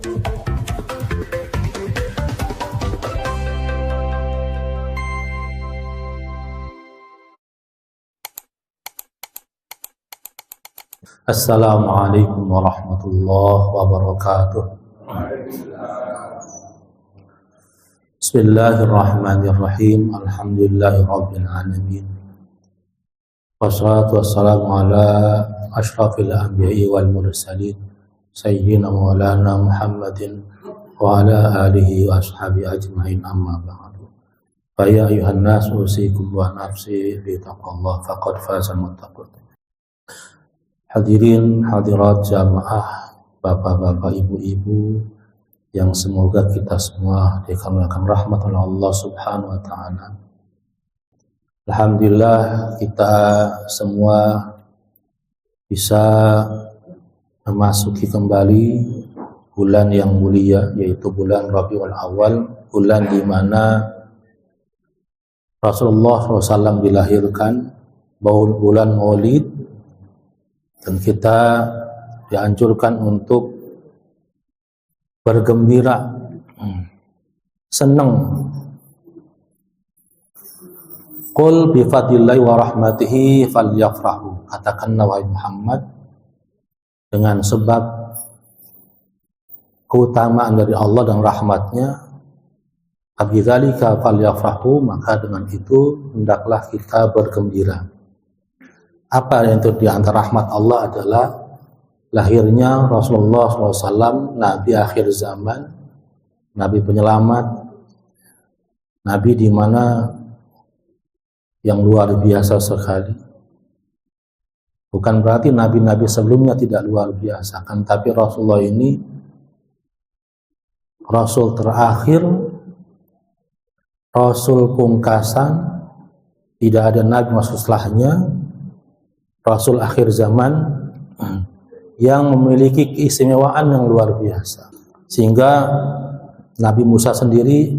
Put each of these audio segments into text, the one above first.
Assalamualaikum warahmatullahi wabarakatuh. Bismillahirrahmanirrahim. Alhamdulillahirabbil alamin. Wassalatu wassalamu ala asyrafil anbiya'i wal mursalin sayyidina maulana Muhammadin wa ala alihi wa ashabihi ajmain, amma ba'du. Fa ya ayuhan nas usikum wa nafsi bi taqwallah faqad fazal muttaqun. Hadirin hadirat jamaah, bapak-bapak, ibu-ibu yang semoga kita semua dikaruniakan rahmat oleh Allah Subhanahu wa taala. Alhamdulillah kita semua bisa memasuki kembali bulan yang mulia, yaitu bulan Rabiul Awal, bulan di mana Rasulullah SAW dilahirkan, bulan Maulid. Dan kita dianjurkan untuk bergembira, senang. Qul bi fadlillahi wa rahmatihi falyafrahu. Katakanlah wahai Muhammad, dengan sebab keutamaan dari Allah dan rahmatnya, bidzalika falyafrahu, maka dengan itu hendaklah kita bergembira. Apa yang itu di antara rahmat Allah adalah lahirnya Rasulullah SAW, Nabi akhir zaman, Nabi penyelamat, Nabi di mana yang luar biasa sekali. Bukan berarti Nabi-Nabi sebelumnya tidak luar biasa, kan? Tapi Rasulullah ini Rasul terakhir, Rasul pungkasan, tidak ada Nabi masuk setelahnya, Rasul akhir zaman yang memiliki keistimewaan yang luar biasa. Sehingga Nabi Musa sendiri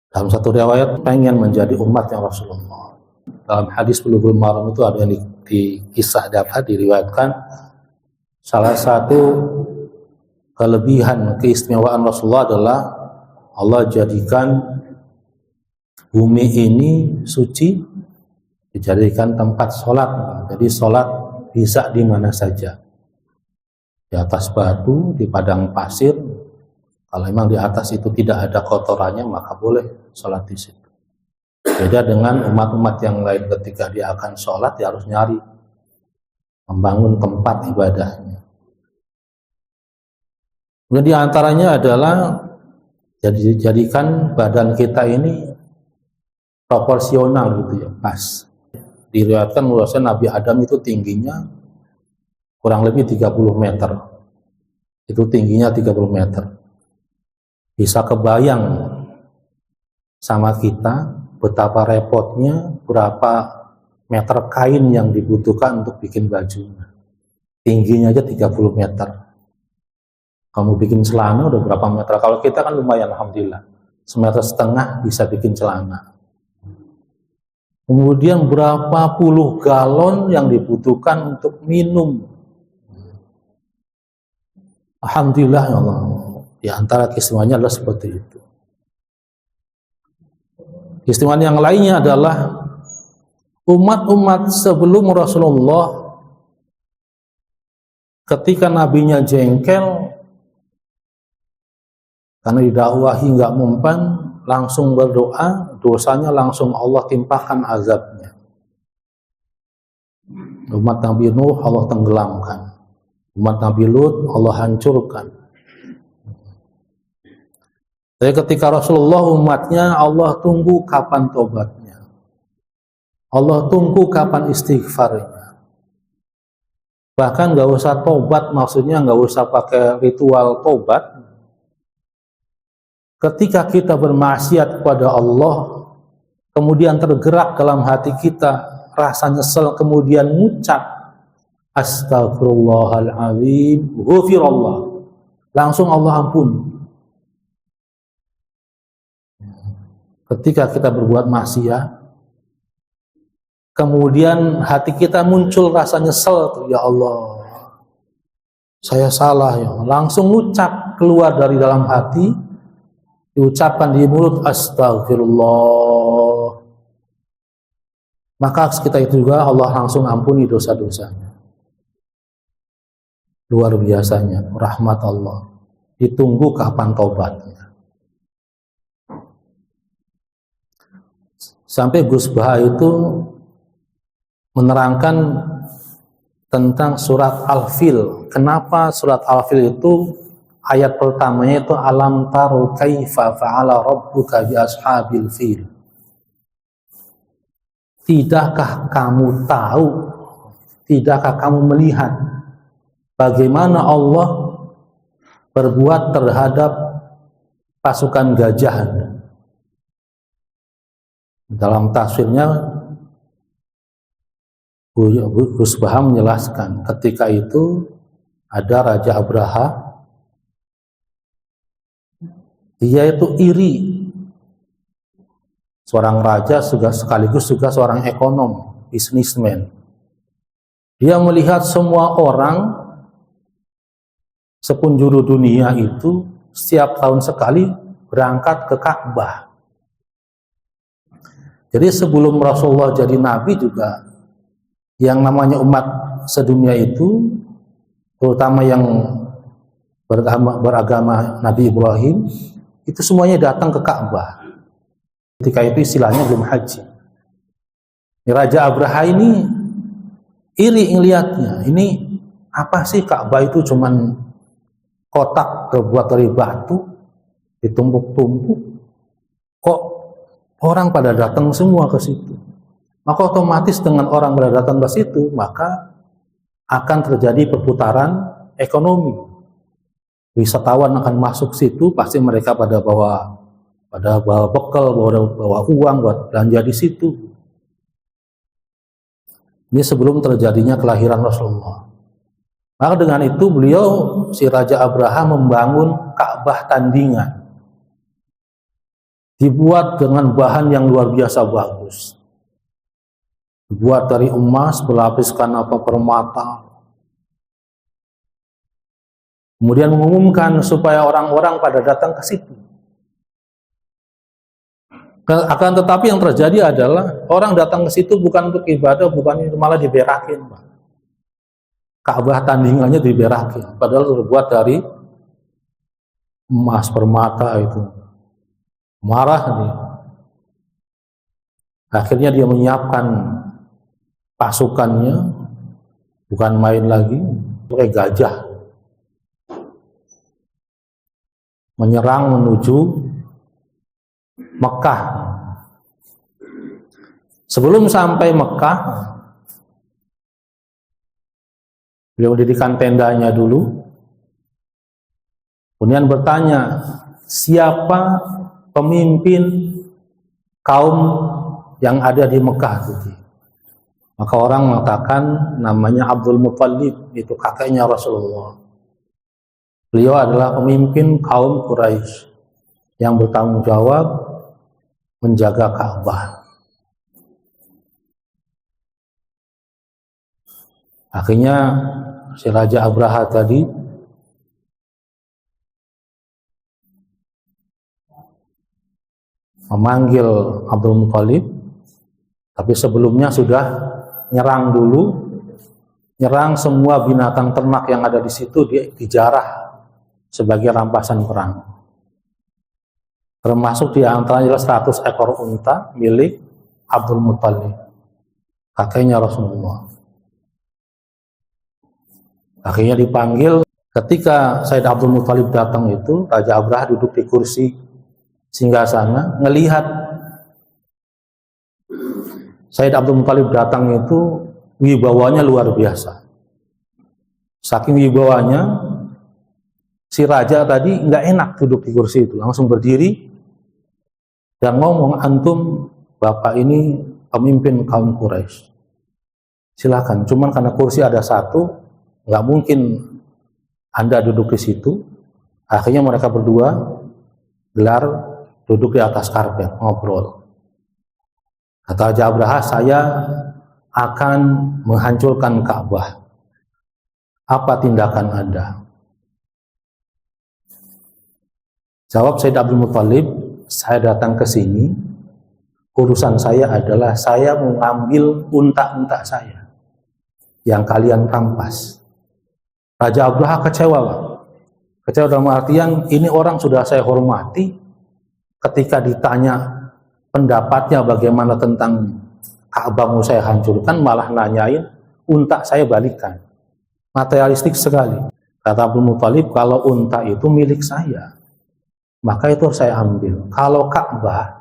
dalam satu riwayat pengen menjadi umat yang Rasulullah. Dalam hadis Bulughul Maram itu ada yang kisah dapat diriwayatkan, salah satu kelebihan keistimewaan Rasulullah adalah Allah jadikan bumi ini suci, dijadikan tempat sholat. Jadi sholat bisa di mana saja, di atas batu, di padang pasir. Kalau memang di atas itu tidak ada kotorannya, maka boleh sholat di situ. Beda dengan umat-umat yang lain, ketika dia akan sholat dia harus nyari, membangun tempat ibadahnya. Kemudian di antaranya adalah jadikan badan kita ini proporsional gitu ya, pas. Diriwayatkan bahwasanya Nabi Adam itu tingginya kurang lebih 30 meter. Itu tingginya 30 meter. Bisa kebayang sama kita betapa repotnya, berapa meter kain yang dibutuhkan untuk bikin bajunya. Tingginya aja 30 meter. Kamu bikin celana udah berapa meter? Kalau kita kan lumayan, alhamdulillah. 1,5 meter bisa bikin celana. Kemudian berapa puluh galon yang dibutuhkan untuk minum. Alhamdulillah ya Allah. Di antara keistimewaannya adalah seperti itu. Keistimewaan yang lainnya adalah umat-umat sebelum Rasulullah, ketika nabinya jengkel karena didakwahi nggak mempan, langsung berdoa, dosanya langsung Allah timpakan azabnya. Umat Nabi Nuh Allah tenggelamkan, umat Nabi Lut Allah hancurkan. Tapi ketika Rasulullah umatnya, Allah tunggu kapan tobatnya, Allah tunggu kapan istighfarnya. Bahkan nggak usah tobat, maksudnya nggak usah pakai ritual tobat. Ketika kita bermaksiat kepada Allah, kemudian tergerak dalam hati kita rasa nyesel, kemudian mengucap Astagfirullahaladzim, ghufirallah, langsung Allah ampuni. Ketika kita berbuat maksiat, kemudian hati kita muncul rasa nyesel, ya Allah, saya salah ya. Langsung ucap keluar dari dalam hati, diucapkan di mulut, astagfirullah. Maka kita itu juga Allah langsung ampuni dosa-dosanya. Luar biasanya rahmat Allah. Ditunggu kapan taubatnya. Sampai Gus Baha itu menerangkan tentang surat Al-Fil. Kenapa surat Al-Fil itu ayat pertamanya itu alam taru kaifa fa'ala rabbuka bi ashabil fil. Tidakkah kamu tahu, tidakkah kamu melihat bagaimana Allah berbuat terhadap pasukan gajah? Dalam tafsirnya Gus Baha menjelaskan ketika itu ada Raja Abraha, dia itu iri, seorang raja sekaligus juga seorang ekonom, bisnismen. Dia melihat semua orang sepenjuru dunia itu setiap tahun sekali berangkat ke Ka'bah. Jadi sebelum Rasulullah jadi nabi juga, yang namanya umat sedunia itu, terutama yang beragama Nabi Ibrahim, itu semuanya datang ke Ka'bah. Ketika itu istilahnya belum haji. Raja Abraha ini iri ngelihatnya. Ini apa sih, Ka'bah itu cuman kotak terbuat dari batu, ditumpuk-tumpuk. Kok orang pada datang semua ke situ? Maka otomatis dengan orang pada datang ke situ, maka akan terjadi perputaran ekonomi. Wisatawan akan masuk situ, pasti mereka pada bawa bekal, bawa uang buat belanja di situ. Ini sebelum terjadinya kelahiran Rasulullah. Maka dengan itu beliau, si Raja Abraha, membangun Ka'bah tandingan. Dibuat dengan bahan yang luar biasa bagus. Dibuat dari emas, berlapiskan permata. Kemudian mengumumkan supaya orang-orang pada datang ke situ. Akan tetapi yang terjadi adalah orang datang ke situ bukan untuk ibadah, bukan itu, malah diberakin, Pak. Ka'bah tandingannya diberakin, padahal terbuat dari emas permata itu. Marah dia. Akhirnya dia menyiapkan pasukannya, bukan main lagi, pakai gajah, menyerang menuju Mekah. Sebelum sampai Mekah, beliau mendirikan tendanya dulu, kemudian bertanya, siapa pemimpin kaum yang ada di Mekah itu? Maka orang mengatakan namanya Abdul Muttalib, itu kakeknya Rasulullah. Beliau adalah pemimpin kaum Quraisy yang bertanggung jawab menjaga Ka'bah. Akhirnya si Raja Abraha tadi memanggil Abdul Muttalib, tapi sebelumnya sudah nyerang dulu, nyerang semua binatang ternak yang ada di situ, dijarah sebagai rampasan perang. Termasuk di antaranya 100 ekor unta milik Abdul Muttalib, kakeknya Rasulullah. Akhirnya dipanggil. Ketika Said Abdul Muttalib datang itu, Raja Abraha duduk di kursi singgasana, ngelihat Said Abdul Muttalib datang itu, wibawanya luar biasa. Saking wibawanya, si raja tadi nggak enak duduk di kursi itu, langsung berdiri dan ngomong, antum bapak ini pemimpin kaum Quraisy, silakan. Cuman karena kursi ada satu, nggak mungkin Anda duduk di situ. Akhirnya mereka berdua gelar duduk di atas karpet, ngobrol. Kata Raja Abraha, saya akan menghancurkan Ka'bah. Apa tindakan Anda? Jawab Sayyid Abdul Muttalib, saya datang ke sini, urusan saya adalah saya mengambil unta-unta saya yang kalian rampas. Raja Abraha kecewa, Pak. Kecewa dalam artian, ini orang sudah saya hormati, ketika ditanya pendapatnya bagaimana tentang Ka'bah mau saya hancurkan, malah nanyain unta saya balikan. Materialistik sekali. Kata Abdul Muttalib, kalau unta itu milik saya, maka itu harus saya ambil. Kalau Ka'bah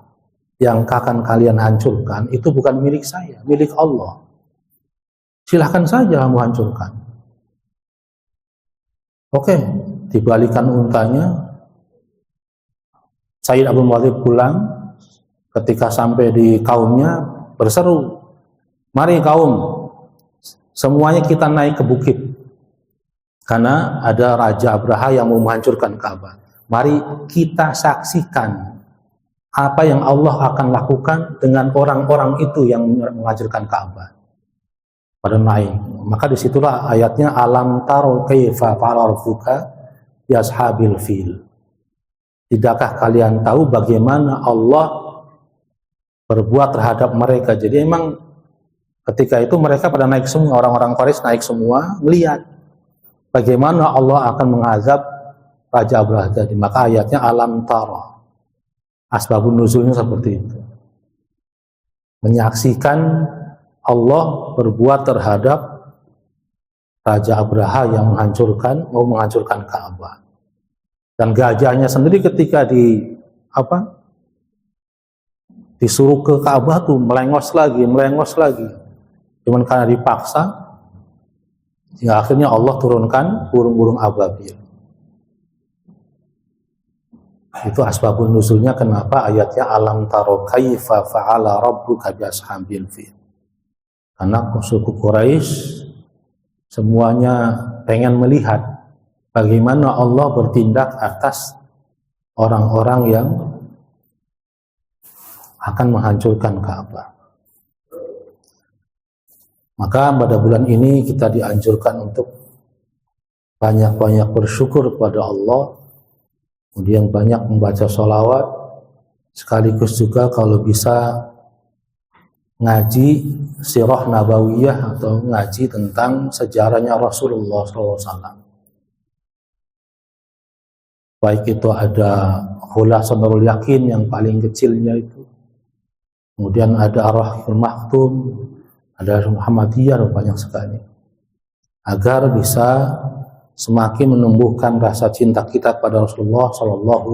yang akan kalian hancurkan itu bukan milik saya, milik Allah. Silahkan saja kamu hancurkan. Oke, dibalikan untanya. Sayyid Abdul Muttalib pulang. Ketika sampai di kaumnya, berseru, mari kaum, semuanya kita naik ke bukit. Karena ada Raja Abraha yang mau menghancurkan Ka'bah. Mari kita saksikan apa yang Allah akan lakukan dengan orang-orang itu yang menghancurkan Ka'bah. Pada naik. Maka disitulah ayatnya, alam taro kaifa fa'ala rabbuka bi ashabil fil. Tidakkah kalian tahu bagaimana Allah berbuat terhadap mereka? Jadi memang ketika itu mereka pada naik semua, orang-orang Quraisy naik semua, melihat bagaimana Allah akan mengazab Raja Abraha tadi. Maka ayatnya alam taro. Asbabun nuzulnya seperti itu. Menyaksikan Allah berbuat terhadap Raja Abraha yang mau menghancurkan Ka'bah. Dan gajahnya sendiri ketika disuruh ke Ka'bah tuh melengos lagi. Cuman karena dipaksa, sehingga akhirnya Allah turunkan burung-burung ababil. Itu asbabun nuzulnya kenapa ayatnya alam taro kaifa fa'ala rabbuka bi ashabil fil. Karena suku Quraisy semuanya pengen melihat bagaimana Allah bertindak atas orang-orang yang akan menghancurkan Ka'bah. Maka pada bulan ini kita dianjurkan untuk banyak-banyak bersyukur kepada Allah, kemudian banyak membaca sholawat, sekaligus juga kalau bisa ngaji sirah nabawiyah atau ngaji tentang sejarahnya Rasulullah SAW. Baik itu ada Khulasatul Nurul Yakin yang paling kecilnya itu, kemudian ada Ar-Rahimul Maktum, ada Muhammadiyah, banyak sekali, agar bisa semakin menumbuhkan rasa cinta kita pada Rasulullah Shallallahu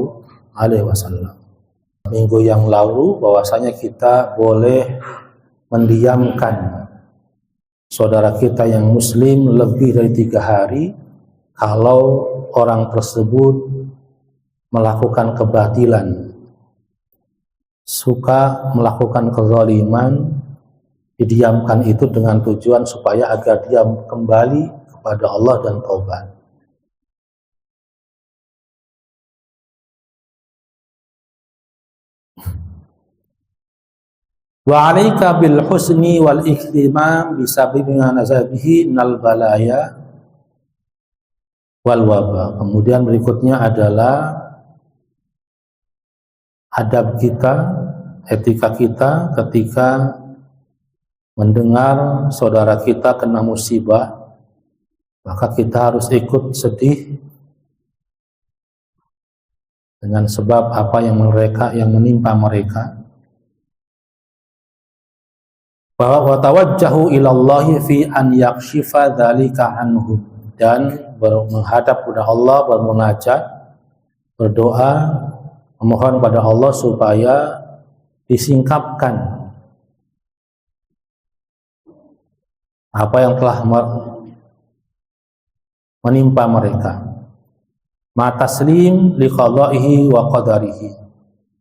Alaihi Wasallam. Minggu yang lalu bahwasanya kita boleh mendiamkan saudara kita yang Muslim lebih dari 3 hari kalau orang tersebut melakukan kebatilan, suka melakukan kezaliman, didiamkan itu dengan tujuan supaya agar dia kembali kepada Allah dan taubat. Wa 'alaika bil husni wal ihtimam bisababi nazabihi nal balaya wal waba. Kemudian berikutnya adalah adab kita, etika kita ketika mendengar saudara kita kena musibah, maka kita harus ikut sedih dengan sebab apa yang menimpa mereka. Bahwa tawajjahu ilallahi fi an yakshifa dzalika anhum, dan menghadap kepada Allah, bermunajat, berdoa, memohon pada Allah supaya disingkapkan apa yang telah menimpa mereka. Ma taslim li qada'ihi wa qadarihi,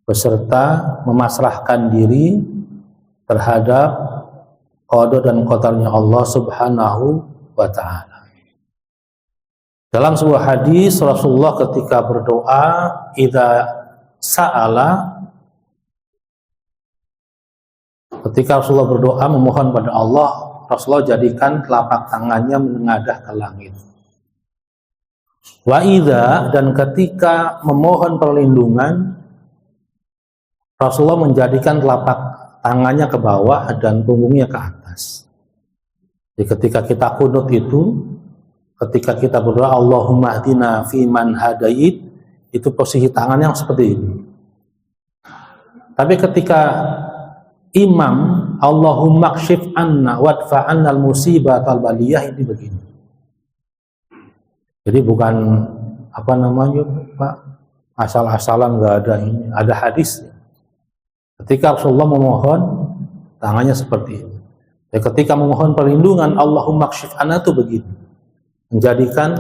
beserta memasrahkan diri terhadap qada dan qadarnya Allah Subhanahu wa ta'ala. Dalam sebuah hadis Rasulullah ketika berdoa, idza sa'ala, ketika Rasulullah berdoa memohon pada Allah, Rasulullah jadikan telapak tangannya menengadah ke langit. Wa idza, dan ketika memohon perlindungan, Rasulullah menjadikan telapak tangannya ke bawah dan punggungnya ke atas. Jadi ketika kita kunut itu, ketika kita berdoa Allahumma hdina fi man hadait, itu posisi tangannya seperti ini. Tapi ketika imam Allahumma kshif anna wadfa annal musibat al baliyah, ini begini. Jadi bukan apa namanya Pak, asal-asalan, nggak ada ini, ada hadis. Ketika Rasulullah memohon, tangannya seperti ini. Dan ketika memohon perlindungan Allahumma kshif anna itu begini, menjadikan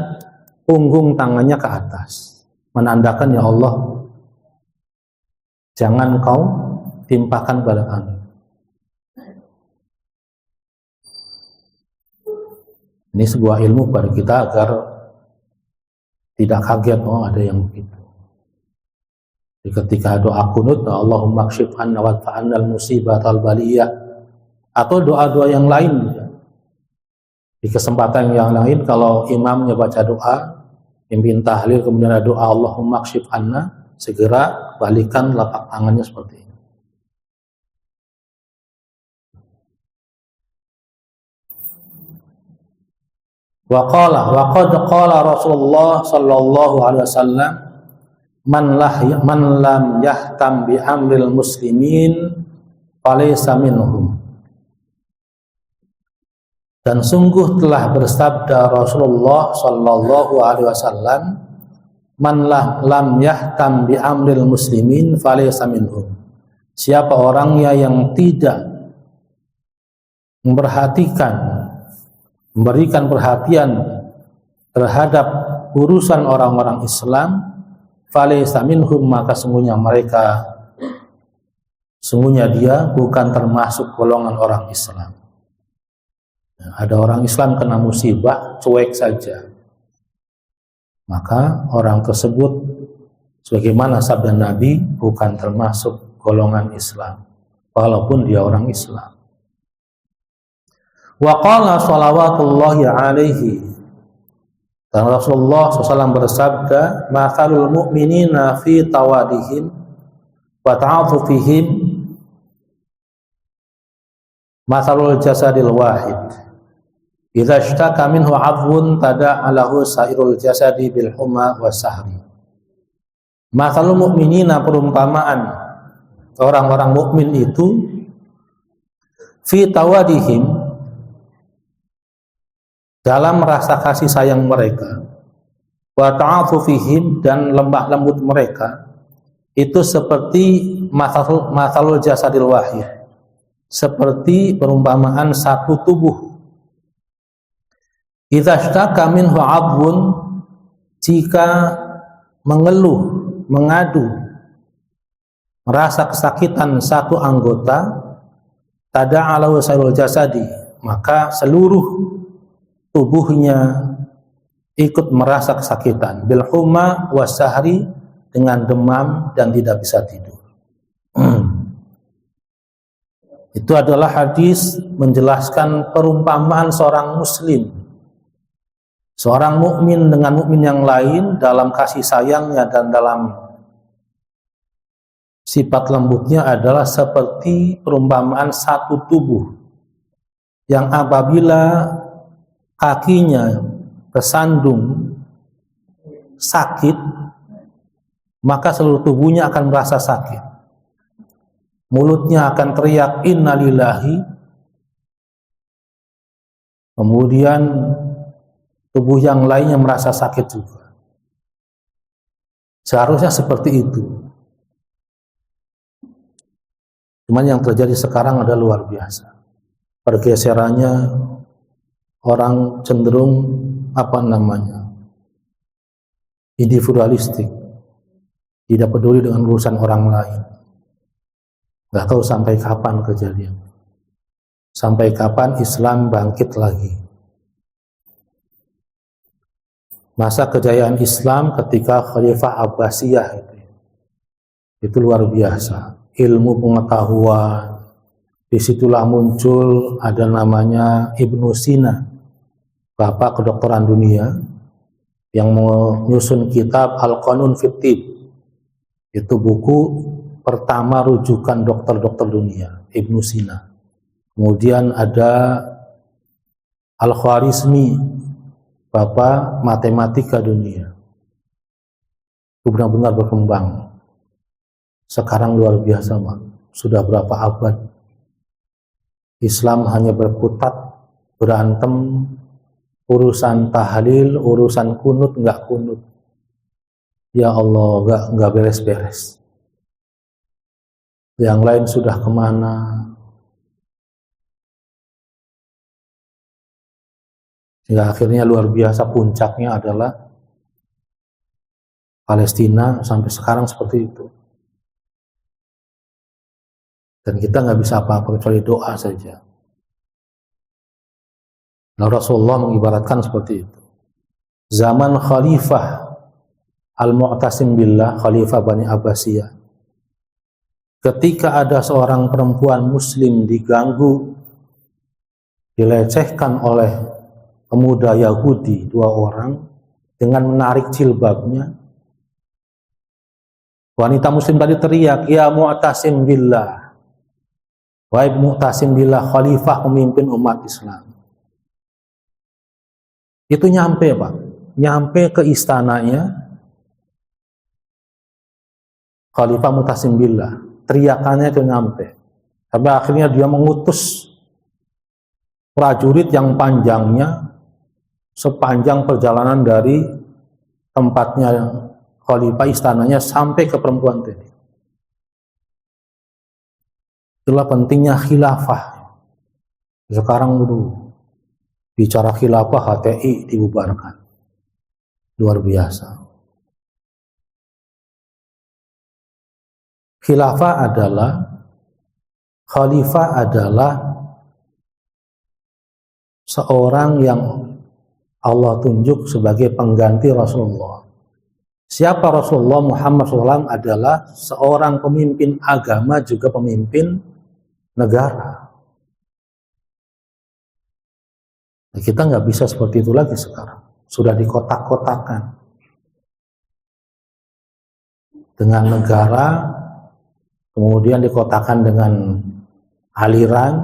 punggung tangannya ke atas, menandakan ya Allah, jangan kau timpakan pada kami. Ini sebuah ilmu pada kita agar tidak kaget, oh ada yang begitu. Jadi ketika doa kunut, Allahumma kshif anna wadfa annal musibat al baliyah, atau doa-doa yang lain. Di kesempatan yang lain, kalau imamnya baca doa, pimpin tahlil, kemudian ada doa Allahumma kshif anna, segera balikan telapak tangannya seperti ini. Wa qad qala Rasulullah sallallahu alaihi wasallam, man lam yahtam bi amril muslimin falaysa minhum. Dan sungguh telah bersabda Rasulullah sallallahu alaihi wasallam, man lam yahtam bi amril muslimin falaysa minhum. Siapa orangnya yang tidak memberikan perhatian terhadap urusan orang-orang Islam, falaysa minhum, maka sungguhnya dia bukan termasuk golongan orang Islam. Ada orang Islam kena musibah, cuek saja, maka orang tersebut sebagaimana sabda Nabi bukan termasuk golongan Islam walaupun dia orang Islam. Wa qala shalawatullahi alaihi, dan Rasulullah SAW bersabda, mathalul mu'minina fi tawadihim wa ta'atufihim mathalul jasadil wahid, idza ishtaka minhu 'adwun tada'a lahu sairul jasadi bil humma was-sahri. Mathalul mu'minina, perumpamaan orang-orang mukmin itu, fi tawadihim, dalam rasa kasih sayang mereka, wa ta'atufihim, dan lembah lembut mereka, itu seperti mathalul jasadil wahid, seperti perumpamaan satu tubuh. Idza ishtaka minhu 'adwun, jika mengeluh, mengadu, merasa kesakitan satu anggota, tada'a lahu sairul jasadi, maka seluruh tubuhnya ikut merasa kesakitan, bil humma was-sahri, dengan demam dan tidak bisa tidur. Itu adalah hadis menjelaskan perumpamaan seorang muslim, seorang mukmin dengan mukmin yang lain dalam kasih sayangnya dan dalam sifat lembutnya adalah seperti perumpamaan satu tubuh yang apabila kakinya tersandung sakit, maka seluruh tubuhnya akan merasa sakit. Mulutnya akan teriak innalillahi, kemudian tubuh yang lainnya merasa sakit juga. Seharusnya seperti itu. Cuman yang terjadi sekarang adalah luar biasa. Pergeserannya, orang cenderung individualistik, tidak peduli dengan urusan orang lain. Nggak tahu sampai kapan kejadian, sampai kapan Islam bangkit lagi. Masa kejayaan Islam ketika Khalifah Abbasiyah itu luar biasa. Ilmu pengetahuan, disitulah muncul ada namanya Ibnu Sina, bapak kedokteran dunia, yang menyusun kitab Al-Qanun fit Tib. Itu buku pertama rujukan dokter-dokter dunia, Ibnu Sina. Kemudian ada Al-Khwarizmi, bapak matematika dunia. Itu benar-benar berkembang. Sekarang luar biasa, Mak. Sudah berapa abad Islam hanya berkutat, berantem, urusan tahlil, urusan kunut, nggak kunut. Ya Allah, nggak beres-beres. Yang lain sudah kemana? Sehingga akhirnya luar biasa, puncaknya adalah Palestina sampai sekarang seperti itu. Dan kita nggak bisa apa-apa kecuali doa saja. Nah, Rasulullah mengibaratkan seperti itu. Zaman Khalifah Al-Mu'tasim Billah, Khalifah Bani Abbasiyah, ketika ada seorang perempuan muslim diganggu, dilecehkan oleh pemuda Yahudi 2 orang dengan menarik jilbabnya, wanita muslim tadi teriak, "Ya Mu'tasim Billah, wahai Mu'tasim Billah, khalifah pemimpin umat Islam." Itu nyampe, Pak, nyampe ke istananya Khalifah Mu'tasim Billah, teriakannya itu nyampe. Sampai akhirnya dia mengutus prajurit yang panjangnya sepanjang perjalanan dari tempatnya Khalifah, istananya, sampai ke perempuan tadi. Itulah pentingnya khilafah. Sekarang dulu bicara khilafah, HTI dibubarkan. Luar biasa. Khilafah khalifah adalah seorang yang Allah tunjuk sebagai pengganti Rasulullah. Siapa Rasulullah? Muhammad SAW adalah seorang pemimpin agama, juga pemimpin negara. Nah, kita nggak bisa seperti itu lagi sekarang. Sudah dikotak-kotakan dengan negara, kemudian dikotakan dengan aliran.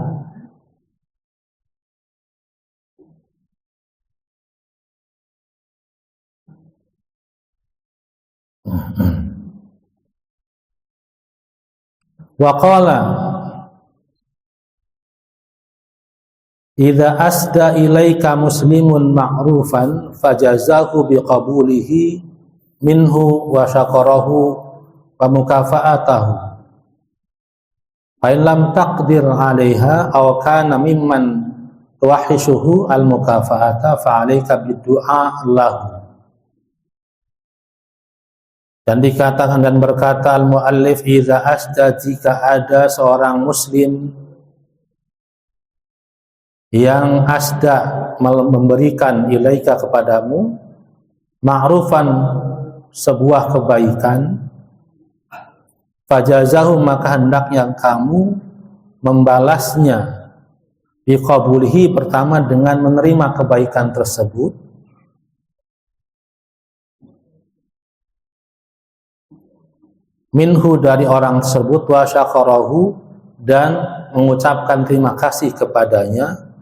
Wa qala idza asda ilaika muslimun ma'rufan fajazahu biqabulihi minhu wa syakarahu wa mukafa'atahu fa in lam taqdir 'alaiha aw kana mimman tuwahishuhu al mukafa'ata fa 'alaika bid-du'a lahu. Dan dikatakan dan berkata al-muallif, idza asda, jika ada seorang muslim yang asda memberikan ilaika kepadamu ma'rufan, sebuah kebaikan, fajazahu, maka hendaknya kamu membalasnya biqabulihi, pertama dengan menerima kebaikan tersebut, minhu, dari orang tersebut, wa syakarahu, dan mengucapkan terima kasih kepadanya,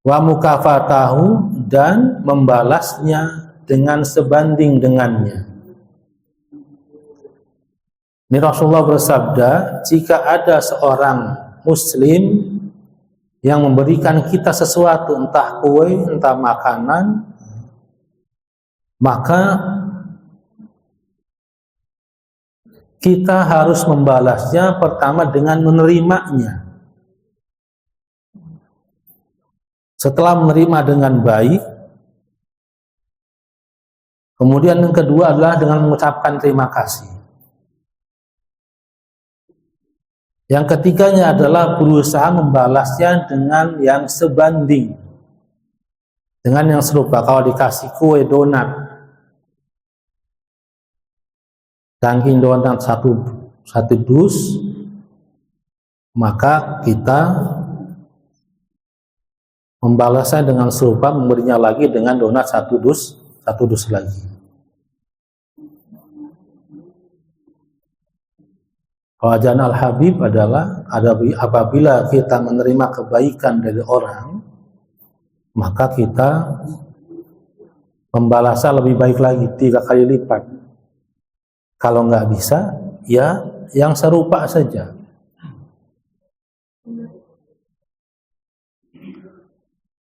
wa mukafatahu, dan membalasnya dengan sebanding dengannya. Ini Rasulullah bersabda, jika ada seorang muslim yang memberikan kita sesuatu, entah kue, entah makanan, maka kita harus membalasnya pertama dengan menerimanya. Setelah menerima dengan baik, kemudian yang kedua adalah dengan mengucapkan terima kasih. Yang ketiganya adalah berusaha membalasnya dengan yang sebanding, dengan yang serupa. Kalau dikasih kue donat, Dunkin Donat satu dus, maka kita membalasnya dengan serupa, memberinya lagi dengan donat satu satu dosa lagi. Wajan al-habib adalah apabila kita menerima kebaikan dari orang, maka kita membalasnya lebih baik lagi 3 kali lipat. Kalau nggak bisa, ya yang serupa saja.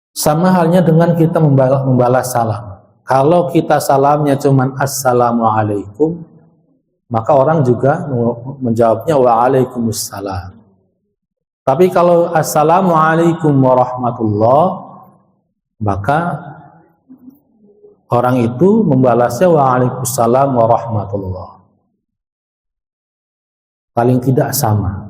Sama halnya dengan kita membalas salam. Kalau kita salamnya cuman assalamualaikum, maka orang juga menjawabnya waalaikumsalam. Tapi kalau assalamualaikum warahmatullah, maka orang itu membalasnya waalaikumsalam warahmatullah. Paling tidak sama.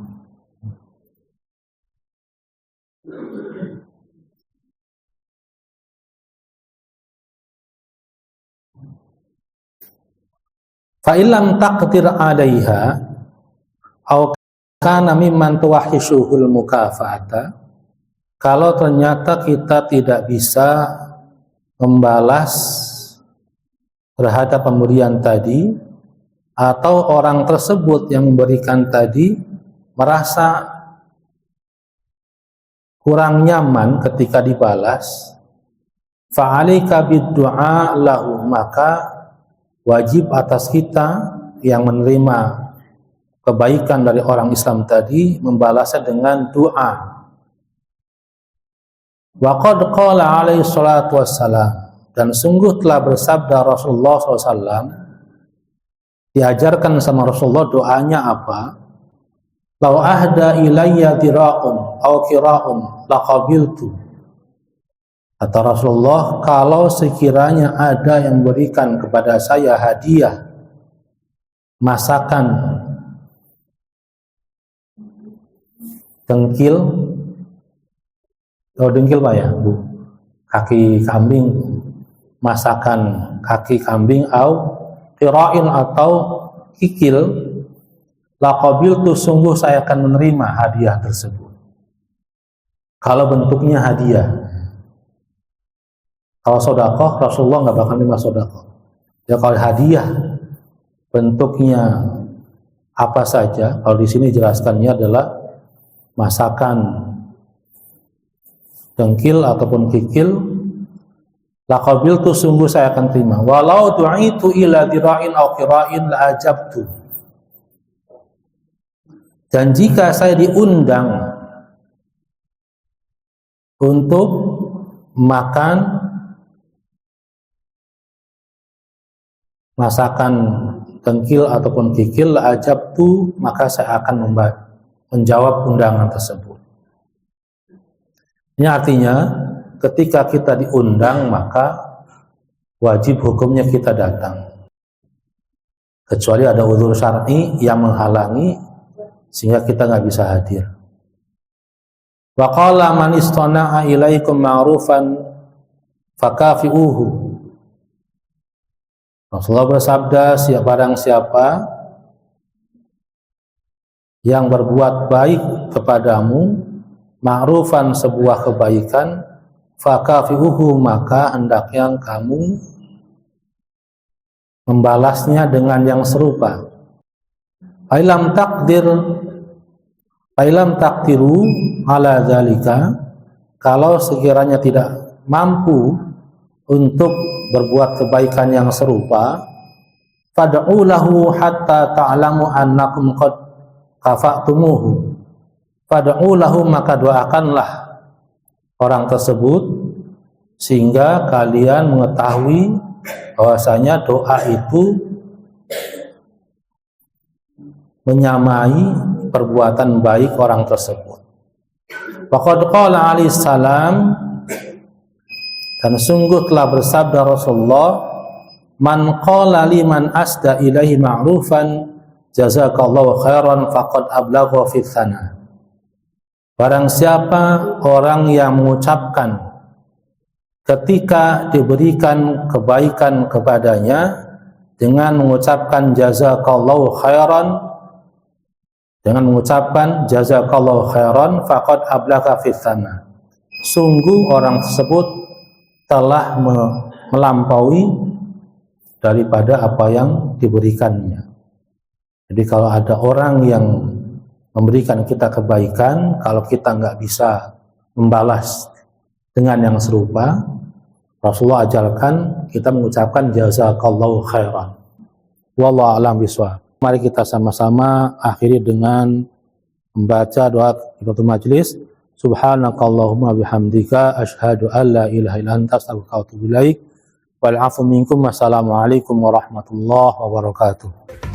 Fa'ilam taqdir 'alaiha aw kana mimman tuwahhishuhul mukafa'ata, kalau ternyata kita tidak bisa membalas terhadap pemberian tadi, atau orang tersebut yang memberikan tadi merasa kurang nyaman ketika dibalas, fa'alika bid-du'a lahu, maka wajib atas kita yang menerima kebaikan dari orang Islam tadi membalasnya dengan doa. Wa qad qala alaihi salatu wassalam, dan sungguh telah bersabda Rasulullah SAW, diajarkan sama Rasulullah doanya apa? Lau ahda ilayya dira'un aw kira'un laqabiltu. Kata Rasulullah, kalau sekiranya ada yang berikan kepada saya hadiah masakan dengkil, dengkil Pak ya, Bu, kaki kambing, masakan kaki kambing, au qira'in atau kikil, laqabiltu, sungguh saya akan menerima hadiah tersebut. Kalau bentuknya hadiah. Kalau sedekah, Rasulullah nggak bakal menerima sedekah. Ya kalau hadiah bentuknya apa saja, kalau di sini jelaskannya adalah masakan dengkil ataupun kikil, laqabiltu, sungguh saya akan terima. Walau du'itu ila dira'in aw qira'in la ajabtu. Dan jika saya diundang untuk makan masakan dengkil ataupun kikil, la ajabtu, maka saya akan menjawab undangan tersebut. Ini artinya ketika kita diundang, maka wajib hukumnya kita datang. Kecuali ada uzur syar'i yang menghalangi sehingga kita nggak bisa hadir. Wa qala man istana'a ilaikum ma'rufan fakafi'uhu. Rasulullah bersabda, barang siapa yang berbuat baik kepadamu, ma'rufan, sebuah kebaikan, fakafi'uhu, maka hendaknya kamu membalasnya dengan yang serupa. Fa'ilam takdiru ala dzalika, kalau sekiranya tidak mampu untuk berbuat kebaikan yang serupa, fad'u lahu hatta ta'lamu annakum qad kafa'tumuhu. Fad'u lahu, maka doakanlah orang tersebut sehingga kalian mengetahui bahwasanya doa itu menyamai perbuatan baik orang tersebut. Faqad qala alaihi salam, dan sungguh telah bersabda Rasulullah, man qala liman asda ilaihi ma'rufan jazakallahu khairan faqad ablagha fi tsana. Barang siapa orang yang mengucapkan ketika diberikan kebaikan kepadanya dengan mengucapkan jazakallahu khairan, dengan mengucapkan jazakallahu khairan, faqad ablagha fi tsana, sungguh orang tersebut telah melampaui daripada apa yang diberikannya. Jadi kalau ada orang yang memberikan kita kebaikan, kalau kita nggak bisa membalas dengan yang serupa, Rasulullah ajarkan kita mengucapkan jazakallahu khairan. Wallahu a'lam bishawab. Mari kita sama-sama akhiri dengan membaca doa kifaratul majlis. Subhanakallahumma bihamdika asyhadu an la ilaha illa anta astaghfiruka wa atubu ilaik. Wal 'afwu minkum. Wassalamualaikum warahmatullahi wabarakatuh.